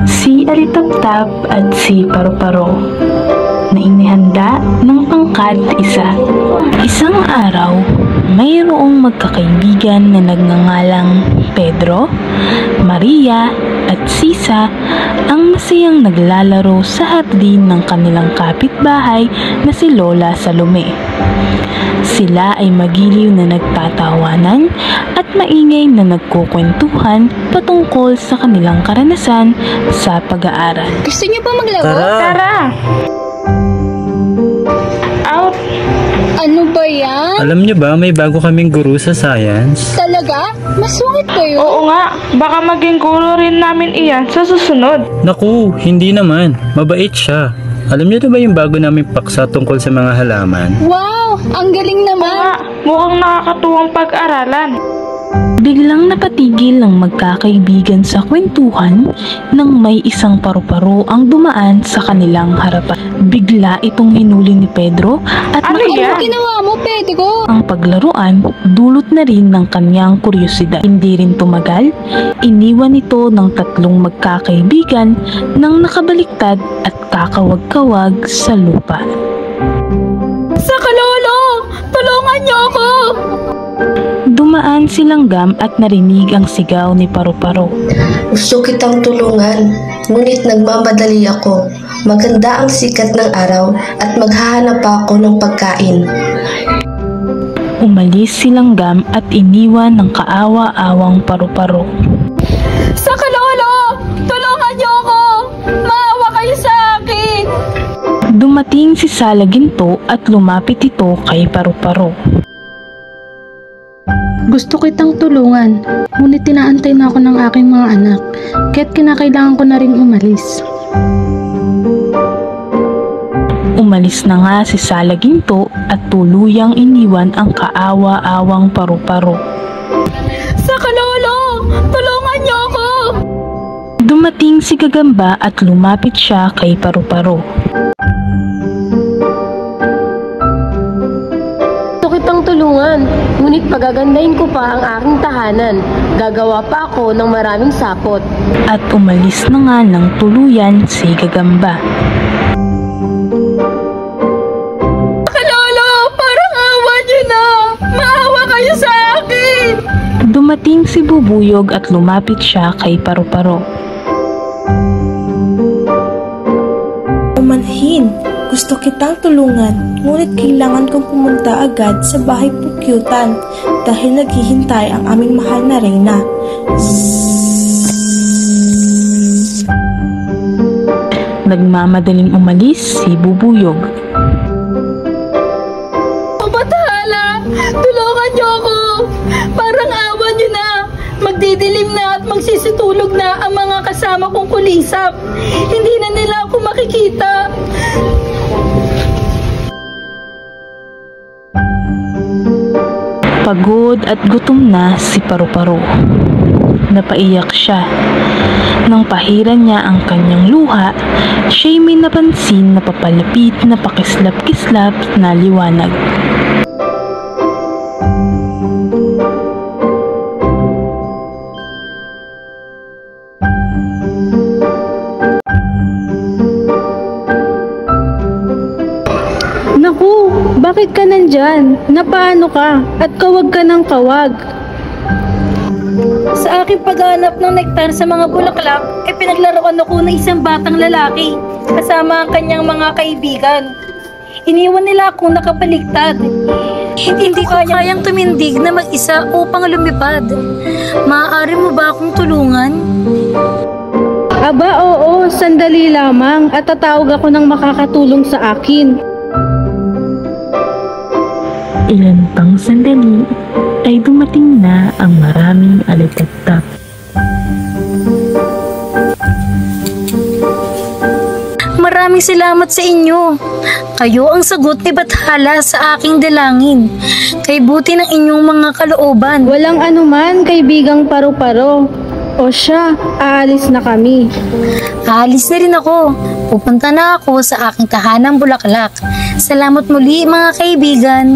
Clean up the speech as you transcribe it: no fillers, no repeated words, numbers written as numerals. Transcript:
Si Alitaptap at si Paru-Paro na inihanda ng pangkat isa. Isang araw, mayroong magkakaibigan na nagngangalang Pedro, Maria at Sisa ang masayang naglalaro sa hardin ng kanilang kapitbahay na si Lola Salome. Sila ay magiliw na nagtatawanan at maingay na nagkukwentuhan patungkol sa kanilang karanasan sa pag-aaral. Gusto niyo ba maglaro? Tara! Out! Ano ba yan? Alam niyo ba, may bago kaming guru sa science? Talaga? Masungit ba yun? Oo nga, baka maging guro rin namin iyan sa susunod. Naku, hindi naman. Mabait siya. Alam niyo na ba yung bago naming paksa tungkol sa mga halaman? Wow! Ang galing naman! Mukhang nakakatuwang pag-aralan. Biglang napatigil ang magkakaibigan sa kwentuhan nang may isang paru-paro ang dumaan sa kanilang harapan. Bigla itong hinuli ni Pedro at Ano yan? Ano ginawa mo, Pedro? ang paglaruan dulot na rin ng kanyang kuryosidad. Hindi rin tumagal, iniwan ito ng tatlong magkakaibigan nang nakabaliktad at kakawag-kawag sa lupa. Saka lolo! Tulungan niyo ako! Dumaan si Langgam at narinig ang sigaw ni Paru-Paro. Gusto kitang tulungan, ngunit nagmamadali ako. Maganda ang sikat ng araw at maghahanap ako ng pagkain. Umalis si Langgam at iniwan ng kaawa-awang Paru-Paro. Saka lolo! Tulungan niyo ako! Maawa kayo sa akin! Dumating si Salaginto at lumapit ito kay Paru-Paro. Gusto kitang tulungan, ngunit tinaantay na ako ng aking mga anak, kaya't kinakailangan ko na rin umalis. Umalis na nga si Salaginto at tuluyang iniwan ang kaawa-awang Paru-Paro. Saka lolo! Tulungan niyo ako! Dumating si Gagamba at lumapit siya kay Paru-Paro. Gusto kitang tulungan, ngunit pagagandahin ko pa ang aking tahanan. Gagawa pa ako ng maraming sapot. At umalis na nga ng tuluyan si Gagamba. Saka lolo! Parang awa niyo na! Maawa kayo sa akin! Dumating si Bubuyog at lumapit siya kay Paru-Paro. Umanhin, gusto kitang tulungan, ngunit kailangan kong pumunta agad sa bahay pukyutan dahil naghihintay ang aming mahal na reyna. Nagmamadaling umalis si Bubuyog. O bathala! Tulungan niyo ako! Parang awa niyo na! Magdidilim na at magsisitulog na ang mga kasama kong kulisap. Hindi na nila ako makikita. Pagod at gutom na si Paru-Paro. Napaiyak siya. Nang pahiran niya ang kanyang luha, siya'y may napansin na papalapit na pakislap-kislap na liwanag. Naku, bakit ka nandyan? Napaano ka? At kawag ka ng kawag. Sa aking paghanap ng nektar sa mga bulaklak, pinaglaruan ako ng isang batang lalaki kasama ang kanyang mga kaibigan. Iniwan nila akong nakabaliktad. Hindi ko kayang tumindig na mag-isa upang lumipad. Maaari mo ba akong tulungan? Aba oo, sandali lamang at tatawag ako ng makakatulong sa akin. Ilan pang sandali ay dumating na ang maraming alitaptap. Maraming salamat sa inyo. Kayo ang sagot ni Bathala sa aking dalangin. Kay buti ng inyong mga kalooban. Walang anuman, kaibigang Paru-Paro. O siya, aalis na kami. Aalis na rin ako. Pupunta na ako sa aking tahanang bulaklak. Salamat muli mga kaibigan.